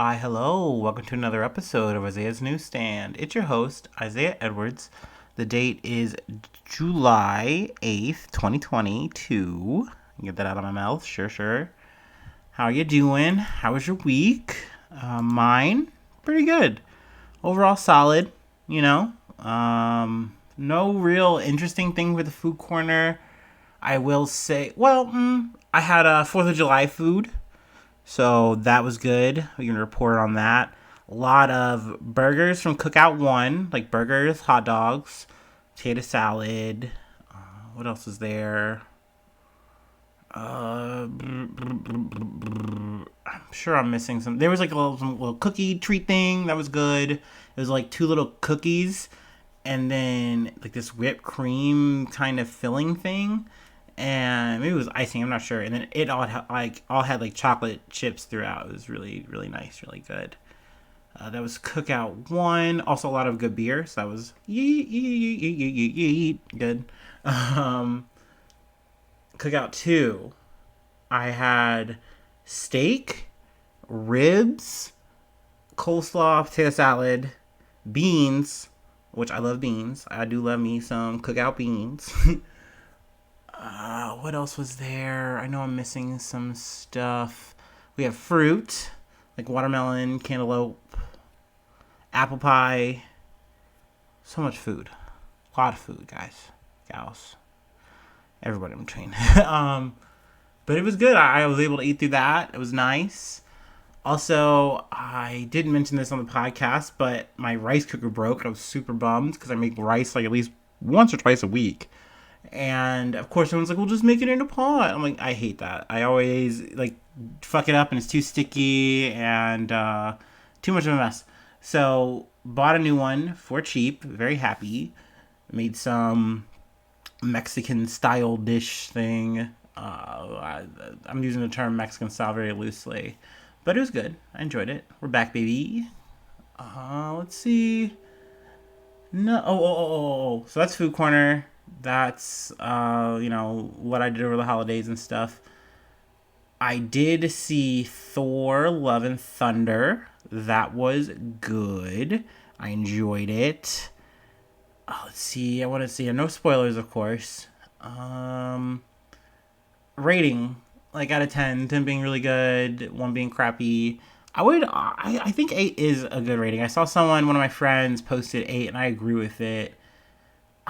Hi, hello. Welcome to another episode of Isaiah's Newsstand. It's your host, Isaiah Edwards. The date is July 8th, 2022. Get that out of my mouth. Sure. How are you doing? How was your week? Mine, pretty good. Overall, solid, you know. No real interesting thing with the food corner. I will say, I had a 4th of July food. So that was good. We can report on that. A lot of burgers from Cookout One, like burgers, hot dogs, potato salad. What else is there? I'm sure I'm missing some. There was like some little cookie treat thing that was good. It was like two little cookies, and then like this whipped cream kind of filling thing, and maybe it was icing. I'm not sure. And then it all had like chocolate chips throughout. It was really nice, really good. That was Cookout One. Also a lot of good beer. So that was good. Um, Cookout Two. I had steak, ribs, coleslaw, potato salad, beans, which I love beans. I do love me some Cookout beans. What else was there? I know I'm missing some stuff. We have fruit, like watermelon, cantaloupe, apple pie. So much food. A lot of food, guys, gals, everybody in between. But it was good. I was able to eat through that. It was nice. Also, I didn't mention this on the podcast, but my rice cooker broke. I was super bummed because I make rice like at least once or twice a week. And of course, everyone's like, "Well, just make it in a pot." I'm like, I hate that. I always like fuck it up, and it's too sticky and too much of a mess. So bought a new one for cheap. Very happy. Made some Mexican style dish thing. I'm using the term Mexican style very loosely, but it was good. I enjoyed it. We're back, baby. Let's see. No. Oh. So that's food corner. That's what I did over the holidays and stuff. I did see Thor: Love and Thunder. That was good. I enjoyed it. Let's see. I want to see. No spoilers, of course. Rating, like out of 10, 10 being really good, 1 being crappy. I think 8 is a good rating. I saw one of my friends posted 8, and I agree with it.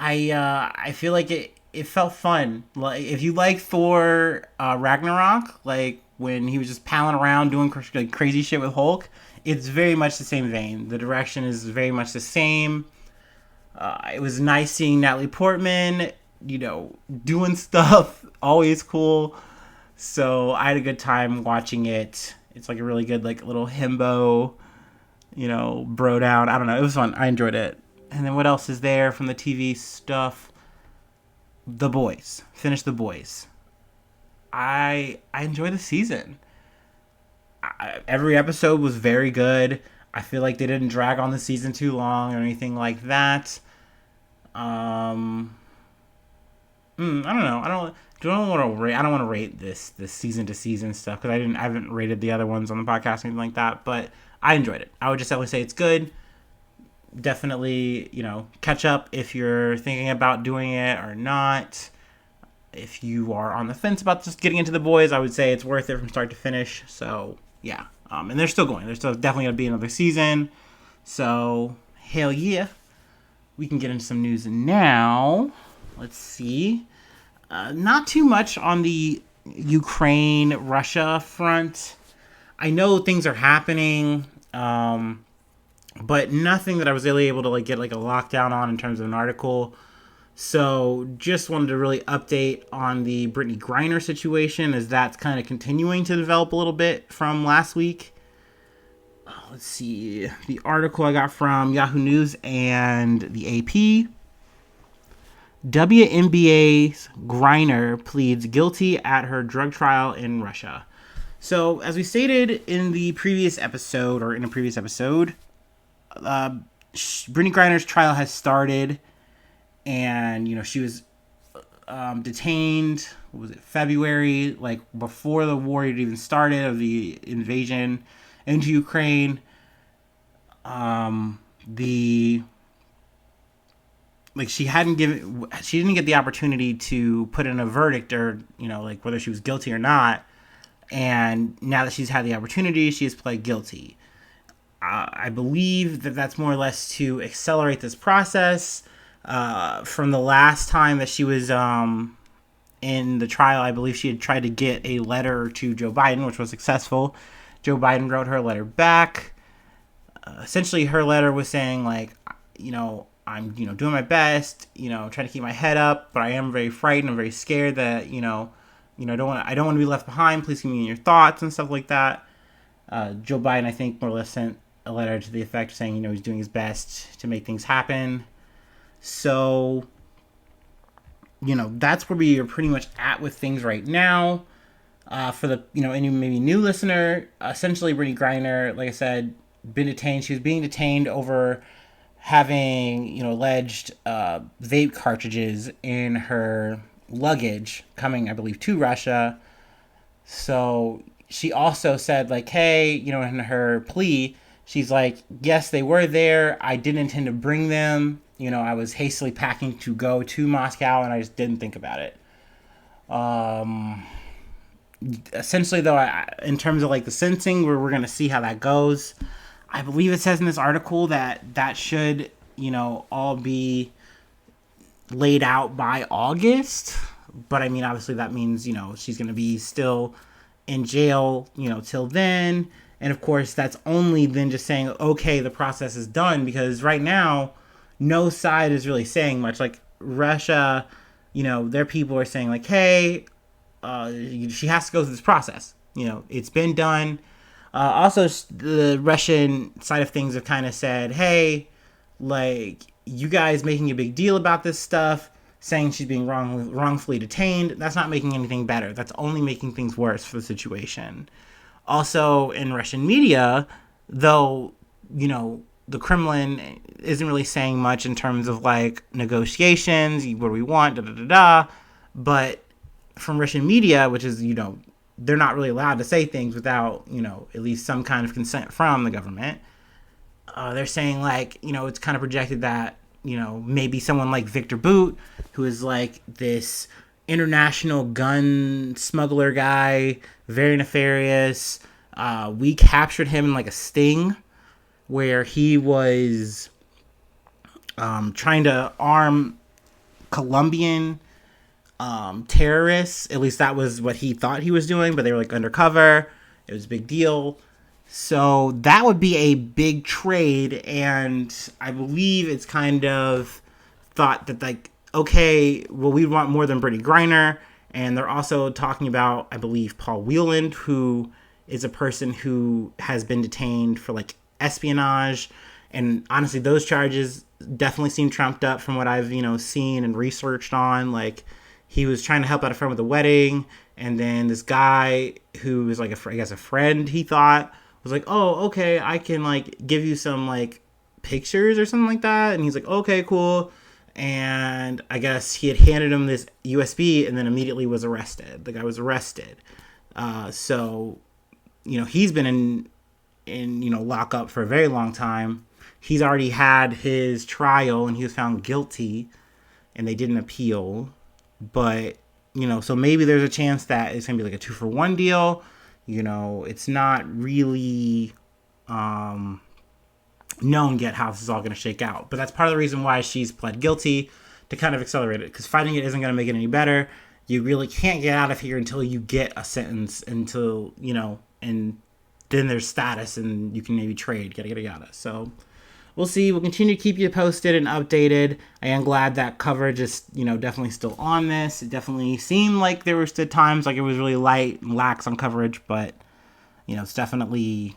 I feel like it felt fun. Like if you like Thor Ragnarok, like when he was just palling around doing like crazy shit with Hulk, it's very much the same vein. The direction is very much the same. It was nice seeing Natalie Portman, doing stuff. Always cool. So I had a good time watching it. It's like a really good like little himbo, bro down. I don't know. It was fun. I enjoyed it. And then what else is there from the TV stuff? The Boys. Finish The Boys. I enjoy the season. Every episode was very good. I feel like they didn't drag on the season too long or anything like that. I don't know. I don't want to rate this season to season stuff because I haven't rated the other ones on the podcast or anything like that. But I enjoyed it. I would just definitely say it's good. Definitely, catch up if you're thinking about doing it or not. If you are on the fence about just getting into The Boys, I would say it's worth it from start to finish. So yeah, and they're still going. There's still definitely gonna be another season. So hell yeah, we can get into some news now. Let's see. Not too much on the Ukraine-Russia front. I know things are happening, but nothing that I was really able to like get like a lockdown on in terms of an article. So just wanted to really update on the Brittany Griner situation as that's kind of continuing to develop a little bit from last week. Let's see. The article I got from Yahoo News and the AP. WNBA's Griner pleads guilty at her drug trial in Russia. So, as we stated in a previous episode, Brittany Griner's trial has started, and she was detained. What was it? February, like before the war had even started of the invasion into Ukraine. The like she didn't get the opportunity to put in a verdict, or like whether she was guilty or not. And now that she's had the opportunity, she has pled guilty. I believe that that's more or less to accelerate this process. From the last time that she was in the trial, I believe she had tried to get a letter to Joe Biden, which was successful. Joe Biden wrote her a letter back. Essentially, her letter was saying, like, I'm, doing my best, trying to keep my head up, but I am very frightened. I'm very scared that, I don't want to be left behind. Please keep me in your thoughts and stuff like that. Joe Biden, I think, more or less sent a letter to the effect saying, he's doing his best to make things happen. So, that's where we are pretty much at with things right now. For the, any maybe new listener, essentially Brittany Griner, like I said, been detained. She was being detained over having, alleged vape cartridges in her luggage coming, I believe, to Russia. So she also said, like, hey, in her plea, she's like, yes, they were there. I didn't intend to bring them. I was hastily packing to go to Moscow, and I just didn't think about it. Essentially, though, in terms of, like, the sentencing, we're going to see how that goes. I believe it says in this article that should, all be laid out by August. But, I mean, obviously that means, she's going to be still in jail, till then. And, of course, that's only then just saying, okay, the process is done. Because right now, no side is really saying much. Like, Russia, their people are saying, like, hey, she has to go through this process. It's been done. Also, the Russian side of things have kind of said, hey, like, you guys making a big deal about this stuff, saying she's being wrongfully detained, that's not making anything better. That's only making things worse for the situation. Also, in Russian media, though, the Kremlin isn't really saying much in terms of, like, negotiations, what do we want, da-da-da-da, but from Russian media, which is, they're not really allowed to say things without, at least some kind of consent from the government. They're saying, like, it's kind of projected that, maybe someone like Victor Bout, who is, like, this international gun smuggler guy, very nefarious. We captured him in, like, a sting where he was trying to arm Colombian terrorists. At least that was what he thought he was doing, but they were, like, undercover. It was a big deal. So that would be a big trade, and I believe it's kind of thought that, like, okay, well, we want more than Brittany Griner, and they're also talking about, I believe, Paul Whelan, who is a person who has been detained for, like, espionage, and honestly, those charges definitely seem trumped up from what I've, seen and researched on. Like, he was trying to help out a friend with a wedding, and then this guy who was, like, I guess a friend, he thought, was like, oh, okay, I can, like, give you some, like, pictures or something like that. And he's like, okay, cool. And I guess he had handed him this USB and then immediately was arrested. The guy was arrested. So, he's been in lockup for a very long time. He's already had his trial and he was found guilty and they didn't appeal. But, so maybe there's a chance that it's going to be like a 2-for-1 deal. It's not really known yet how this is all going to shake out. But that's part of the reason why she's pled guilty, to kind of accelerate it. Because fighting it isn't going to make it any better. You really can't get out of here until you get a sentence, until, and then there's status and you can maybe trade, yada. So we'll see. We'll continue to keep you posted and updated. I am glad that coverage is, definitely still on this. It definitely seemed like there were still times like it was really light and lax on coverage, but, it's definitely,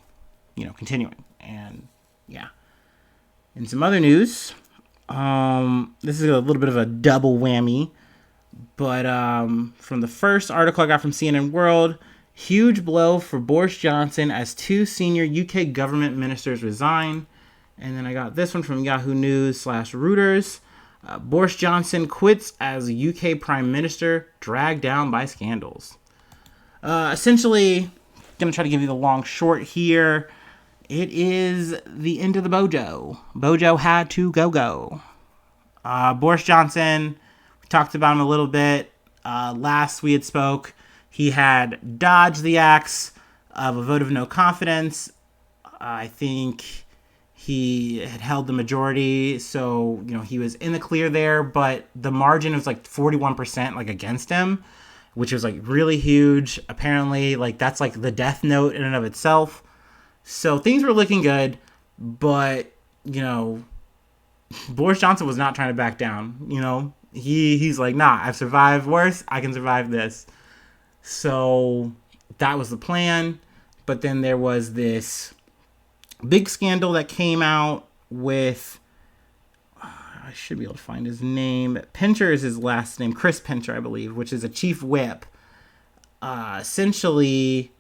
continuing. And, yeah. In some other news, this is a little bit of a double whammy, but from the first article I got from CNN World, huge blow for Boris Johnson as 2 senior UK government ministers resign. And then I got this one from Yahoo News / Reuters. Boris Johnson quits as UK Prime Minister, dragged down by scandals. Essentially, going to try to give you the long short here. It is the end of the Bojo. Bojo had to go. Boris Johnson, we talked about him a little bit. Last we had spoke, he had dodged the axe of a vote of no confidence. I think he had held the majority, so he was in the clear there. But the margin was like 41%, like against him, which was like really huge. Apparently, like that's like the death note in and of itself. So things were looking good, but Boris Johnson was not trying to back down. He's like, nah, I've survived worse. I can survive this. So that was the plan. But then there was this big scandal that came out with, I should be able to find his name. Pincher is his last name, Chris Pincher, I believe, which is a chief whip. Essentially,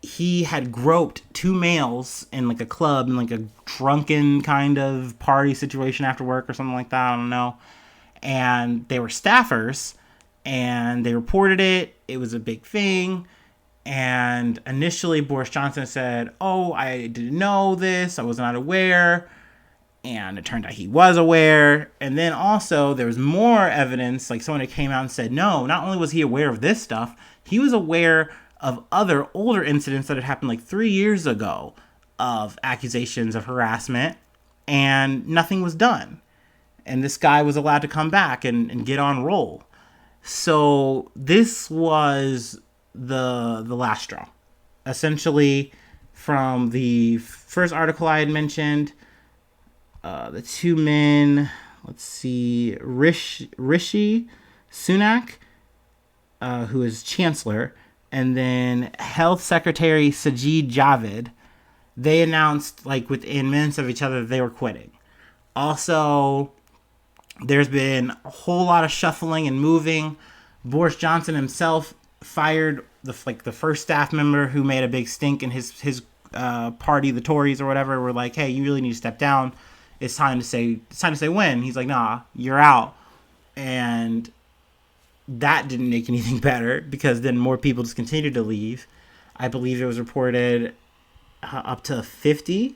he had groped two males in like a club, in like a drunken kind of party situation after work or something like that. I don't know. And they were staffers, and they reported it. It was a big thing. And initially, Boris Johnson said, "Oh, I didn't know this. I was not aware." And it turned out he was aware. And then also, there was more evidence. Like someone came out and said, no, not only was he aware of this stuff, he was aware of other older incidents that had happened like 3 years ago of accusations of harassment, and nothing was done. And this guy was allowed to come back and get on roll. So this was the last straw. Essentially, from the first article I had mentioned, the two men, let's see, Rishi Sunak, who is chancellor, and then Health Secretary Sajid Javid, they announced like within minutes of each other that they were quitting. Also, there's been a whole lot of shuffling and moving. Boris Johnson himself fired the first staff member who made a big stink in his party, the Tories or whatever. Were like, hey, you really need to step down. It's time to say when. He's like, nah, you're out. And that didn't make anything better, because then more people just continued to leave. I believe it was reported up to 50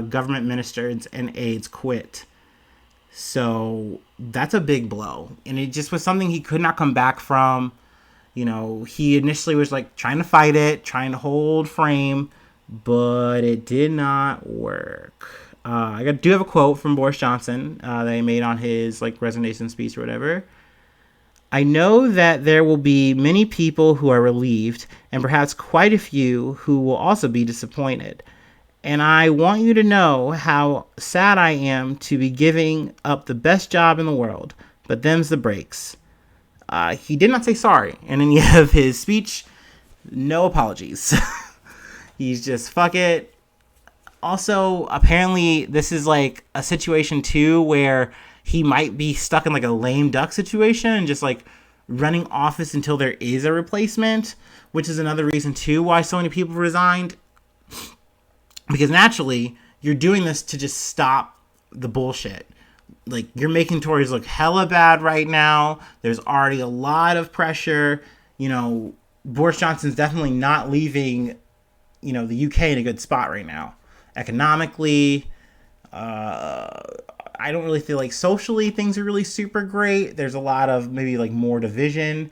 government ministers and aides quit. So that's a big blow. And it just was something he could not come back from. He initially was like trying to fight it, trying to hold frame, but it did not work. I do have a quote from Boris Johnson that he made on his like resignation speech or whatever. I know that there will be many people who are relieved, and perhaps quite a few who will also be disappointed. And I want you to know how sad I am to be giving up the best job in the world. But them's the breaks. He did not say sorry in any of his speech. No apologies. He's just, fuck it. Also, apparently, this is like a situation too where he might be stuck in like a lame duck situation and just like running office until there is a replacement, which is another reason too why so many people resigned. Because naturally, you're doing this to just stop the bullshit. Like, you're making Tories look hella bad right now. There's already a lot of pressure. Boris Johnson's definitely not leaving, the UK in a good spot right now. Economically, I don't really feel like socially things are really super great. There's a lot of maybe like more division.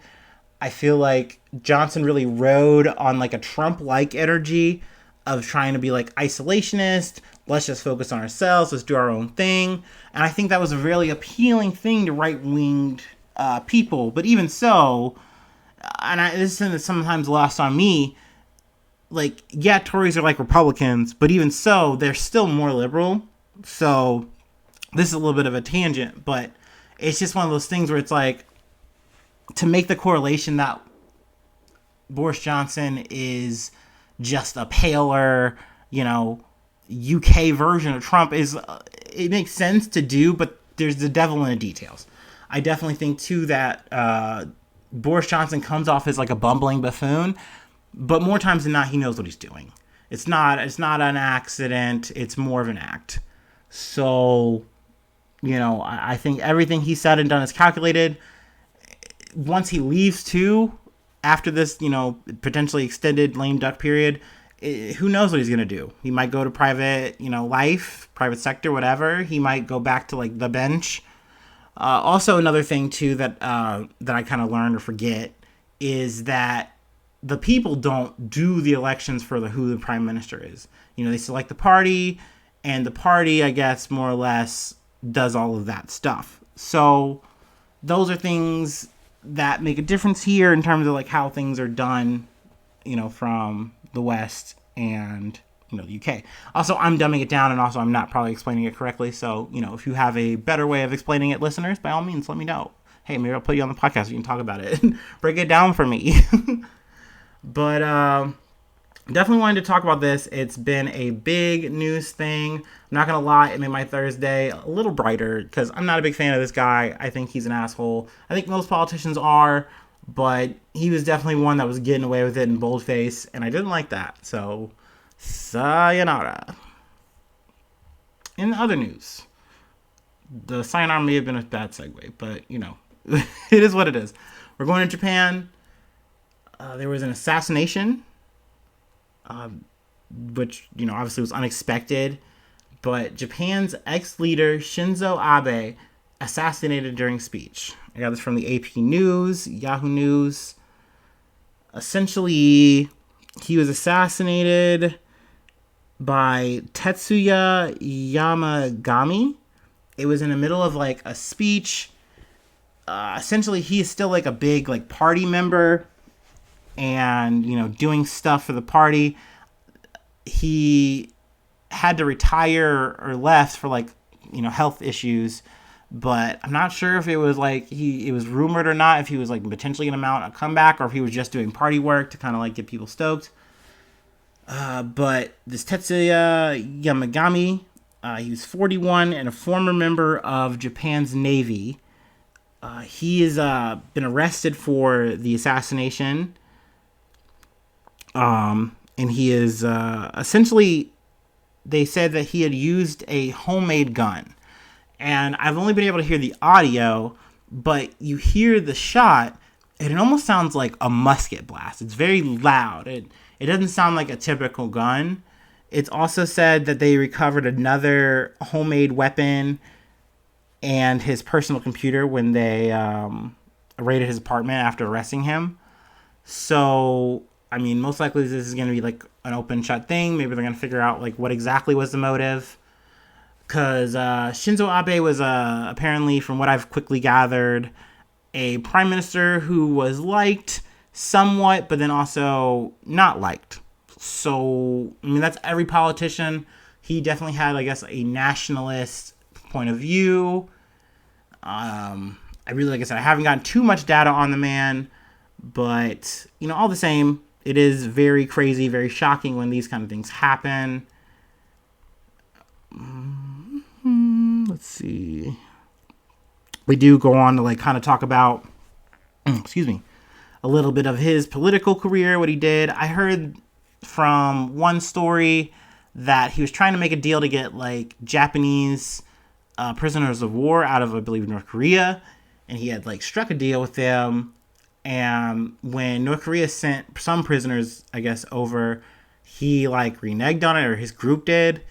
I feel like Johnson really rode on like a Trump-like energy of trying to be like isolationist. Let's just focus on ourselves. Let's do our own thing. And I think that was a really appealing thing to right-winged people. But even so, this is something that's sometimes lost on me. Like, yeah, Tories are like Republicans, but even so, they're still more liberal. So this is a little bit of a tangent, but it's just one of those things where it's like, to make the correlation that Boris Johnson is just a paler, UK version of Trump it makes sense to do, but there's the devil in the details. I definitely think too that Boris Johnson comes off as like a bumbling buffoon, but more times than not, he knows what he's doing. It's not an accident. It's more of an act. So, I think everything he said and done is calculated. Once he leaves too, after this, potentially extended lame duck period, who knows what he's going to do? He might go to private, life, private sector, whatever. He might go back to like the bench. Also, another thing too that I kind of learned or forget is that the people don't do the elections for who the prime minister is. They select the party, and the party, I guess, more or less does all of that stuff. So those are things that make a difference here in terms of like how things are done, from the West and the UK. Also, I'm dumbing it down, and also I'm not probably explaining it correctly. So, if you have a better way of explaining it, listeners, by all means, let me know. Hey, maybe I'll put you on the podcast. You can talk about it. Break it down for me. But definitely wanted to talk about this. It's been a big news thing. I'm not going to lie, it made my Thursday a little brighter because I'm not a big fan of this guy. I think he's an asshole. I think most politicians are, but he was definitely one that was getting away with it in boldface, and I didn't like that. So, sayonara. In other news, the sayonara may have been a bad segue, but, it is what it is. We're going to Japan. There was an assassination, which, obviously was unexpected. But Japan's ex-leader Shinzo Abe assassinated during speech. I got this from the AP News, Yahoo News. Essentially, he was assassinated by Tetsuya Yamagami. It was in the middle of like a speech. Essentially, he is still like a big like party member and, doing stuff for the party. He had to retire or left for like, health issues, but I'm not sure if it was like it was rumored or not, if he was like potentially going to mount a comeback or if he was just doing party work to kind of like get people stoked. But this Tetsuya Yamagami, he was 41 and a former member of Japan's Navy. He has been arrested for the assassination. And he is essentially, they said that he had used a homemade gun. And I've only been able to hear the audio, but you hear the shot, and it almost sounds like a musket blast. It's very loud. It doesn't sound like a typical gun. It's also said that they recovered another homemade weapon and his personal computer when they raided his apartment after arresting him. So, I mean, most likely this is going to be like an open shut thing. Maybe they're going to figure out like what exactly was the motive. Because Shinzo Abe was apparently, from what I've quickly gathered, a prime minister who was liked somewhat, but then also not liked. So, I mean, that's every politician. He definitely had, I guess, a nationalist point of view. Like I said, I haven't gotten too much data on the man, but, all the same, it is very crazy, very shocking when these kind of things happen. Let's see. We do go on to kind of talk about, a little bit of his political career, what he did. I heard from one story that he was trying to make a deal to get Japanese prisoners of war out of, I believe, North Korea, and he had struck a deal with them. And when North Korea sent some prisoners, I guess, over, he reneged on it, or his group did,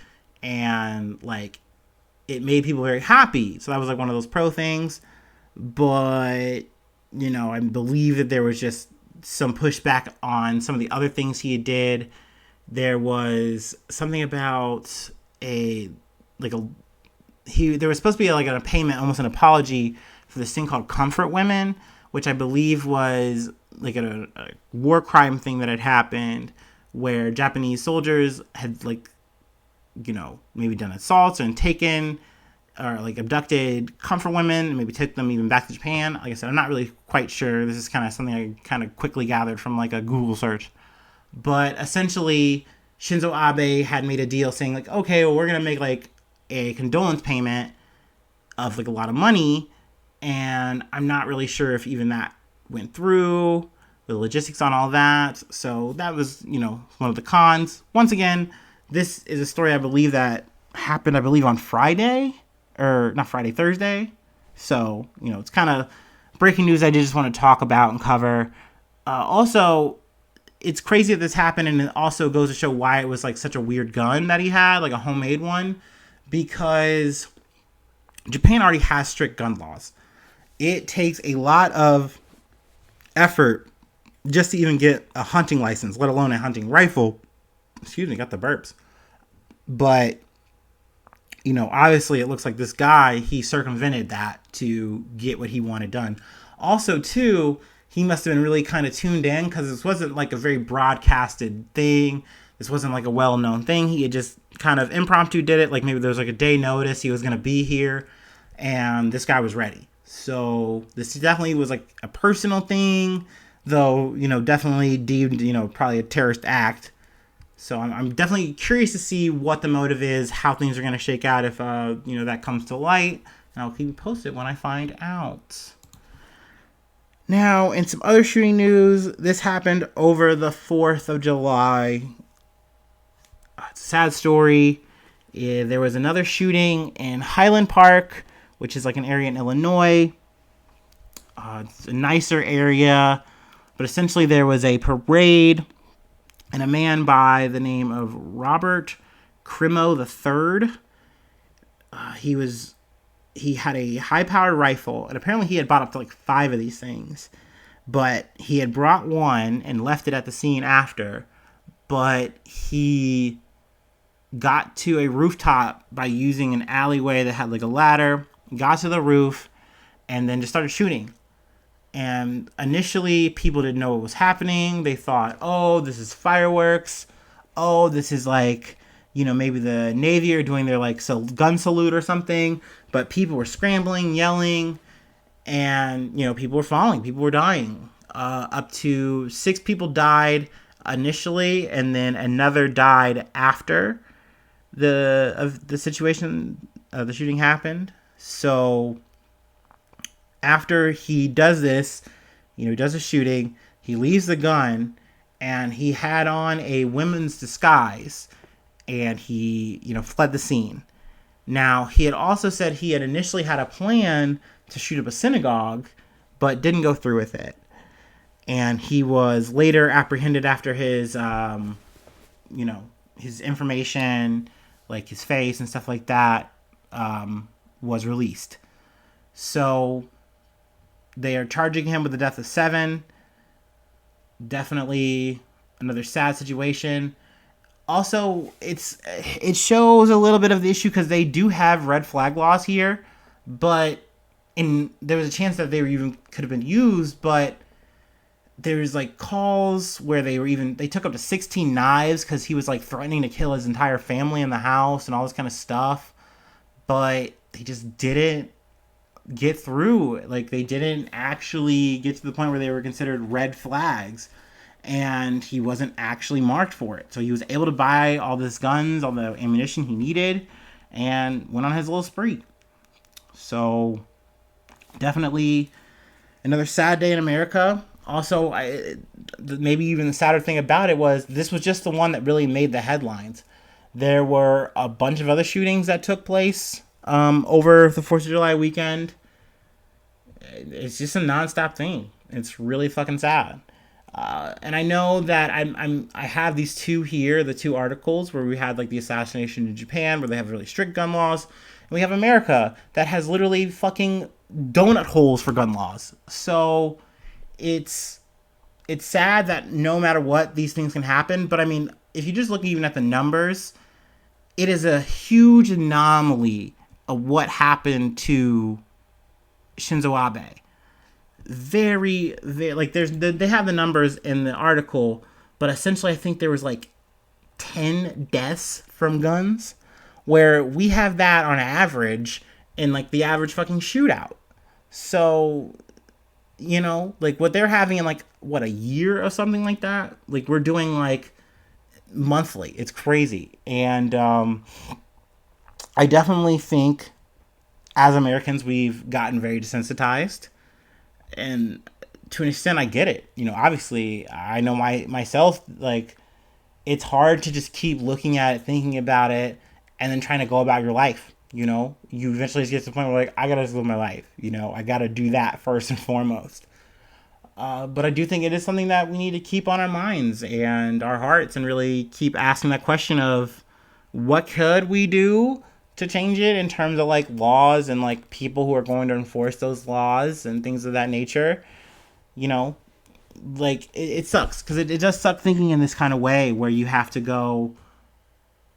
and it made people very happy. So that was one of those pro things. But, I believe that there was just some pushback on some of the other things he did. There was something about there was supposed to be a payment, almost an apology for this thing called comfort women, which I believe was a war crime thing that had happened where Japanese soldiers had maybe done assaults and taken or abducted comfort women and maybe took them even back to Japan. Like I said, I'm not really quite sure. This is kind of something I kind of quickly gathered from a Google search. But essentially, Shinzo Abe had made a deal saying okay, well, we're going to make a condolence payment of a lot of money. And I'm not really sure if even that went through, the logistics on all that. So that was, one of the cons. Once again, this is a story I believe that happened, on Friday. Or not Friday, Thursday. So, it's kind of breaking news I just want to talk about and cover. Also, it's crazy that this happened, and it also goes to show why it was like such a weird gun that he had, like a homemade one, because Japan already has strict gun laws. It takes a lot of effort just to even get a hunting license, let alone a hunting rifle. Excuse me, got the burps. But, you know, obviously it looks like this guy, he circumvented that to get what he wanted done. Also, too, he must have been really kind of tuned in, because this wasn't like a very broadcasted thing. This wasn't like a well-known thing. He had just kind of impromptu did it. Like maybe there was like a day notice he was going to be here, and this guy was ready. So this definitely was like a personal thing, though, you know, definitely deemed, you know, probably a terrorist act. So I'm definitely curious to see what the motive is, how things are going to shake out if, you know, that comes to light. And I'll keep you posted when I find out. Now, in some other shooting news, this happened over the 4th of July. It's a sad story. Yeah, there was another shooting in Highland Park, which is like an area in Illinois. It's a nicer area. But essentially there was a parade, and a man by the name of Robert Crimo III, he had a high-powered rifle, and apparently he had bought up to like 5 of these things. But he had brought one and left it at the scene after. But he got to a rooftop by using an alleyway that had like a ladder, got to the roof, and then just started shooting. And initially, people didn't know what was happening. They thought, oh, this is fireworks. Oh, this is like, you know, maybe the Navy are doing their like gun salute or something. But people were scrambling, yelling, and, you know, people were falling. People were dying. Up to 6 people died initially, and then another died after the situation, the shooting happened. So after he does this, you know, he does a shooting, he leaves the gun, and he had on a women's disguise, and he, you know, fled the scene. Now, he had also said he had initially had a plan to shoot up a synagogue, but didn't go through with it. And he was later apprehended after his, you know, his information, like his face and stuff like that, was released. So they are charging him with the death of 7. Definitely another sad situation. Also, it shows a little bit of the issue because they do have red flag laws here, but there was a chance that they were even could have been used, but there's like calls where they took up to 16 knives because he was like threatening to kill his entire family in the house and all this kind of stuff, but they just didn't get through. Like, they didn't actually get to the point where they were considered red flags, and he wasn't actually marked for it. So he was able to buy all this guns, all the ammunition he needed, and went on his little spree. So definitely another sad day in America. Also, maybe even the sadder thing about it was this was just the one that really made the headlines. There were a bunch of other shootings that took place over the 4th of July weekend. It's just a nonstop thing. It's really fucking sad. And I know that I have these two here, the 2 articles where we had like the assassination in Japan, where they have really strict gun laws, and we have America that has literally fucking donut holes for gun laws. So it's sad that no matter what, these things can happen. But I mean, if you just look even at the numbers, it is a huge anomaly of what happened to Shinzo Abe. Very, like, they have the numbers in the article, but essentially I think there was like 10 deaths from guns, where we have that on average in like the average fucking shootout. So, you know, like what they're having in like what, a year or something like that, like we're doing like monthly. It's crazy. And I definitely think as Americans we've gotten very desensitized. And to an extent, I get it. You know, obviously, I know myself, like, it's hard to just keep looking at it, thinking about it, and then trying to go about your life. You know, you eventually get to the point where, like, I gotta live my life. You know, I gotta do that first and foremost. But I do think it is something that we need to keep on our minds and our hearts and really keep asking that question of what could we do to change it in terms of like laws and like people who are going to enforce those laws and things of that nature. You know, like it sucks because it does suck thinking in this kind of way where you have to go,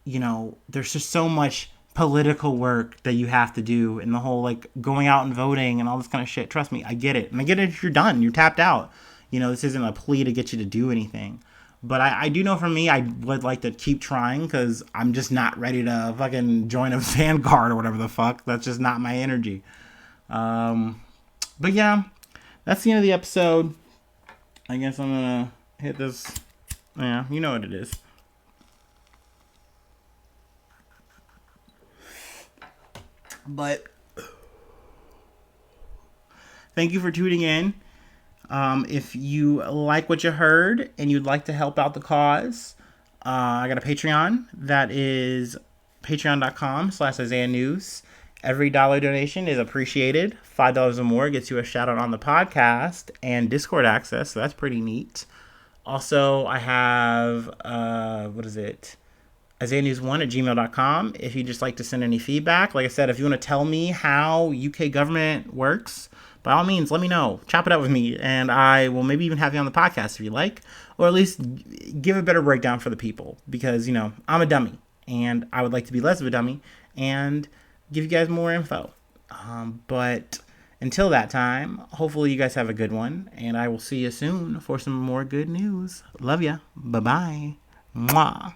there's just so much political work that you have to do and the whole like going out and voting and all this kind of shit. Trust me, I get it. And I get it if you're done, you're tapped out. This isn't a plea to get you to do anything. But I do know for me, I would like to keep trying because I'm just not ready to fucking join a vanguard or whatever the fuck. That's just not my energy. But yeah, that's the end of the episode. I guess I'm going to hit this. Yeah, you know what it is. But thank you for tuning in. If you like what you heard and you'd like to help out the cause, I got a Patreon. That is patreon.com/Isaiah News. Every dollar donation is appreciated. $5 or more gets you a shout out on the podcast and Discord access. So that's pretty neat. Also, I have, IsaiahNews1@gmail.com. If you just like to send any feedback, like I said, if you want to tell me how UK government works, by all means, let me know. Chop it up with me, and I will maybe even have you on the podcast if you like, or at least give a better breakdown for the people, because, I'm a dummy, and I would like to be less of a dummy, and give you guys more info. But until that time, hopefully you guys have a good one, and I will see you soon for some more good news. Love ya. Bye-bye. Mwah.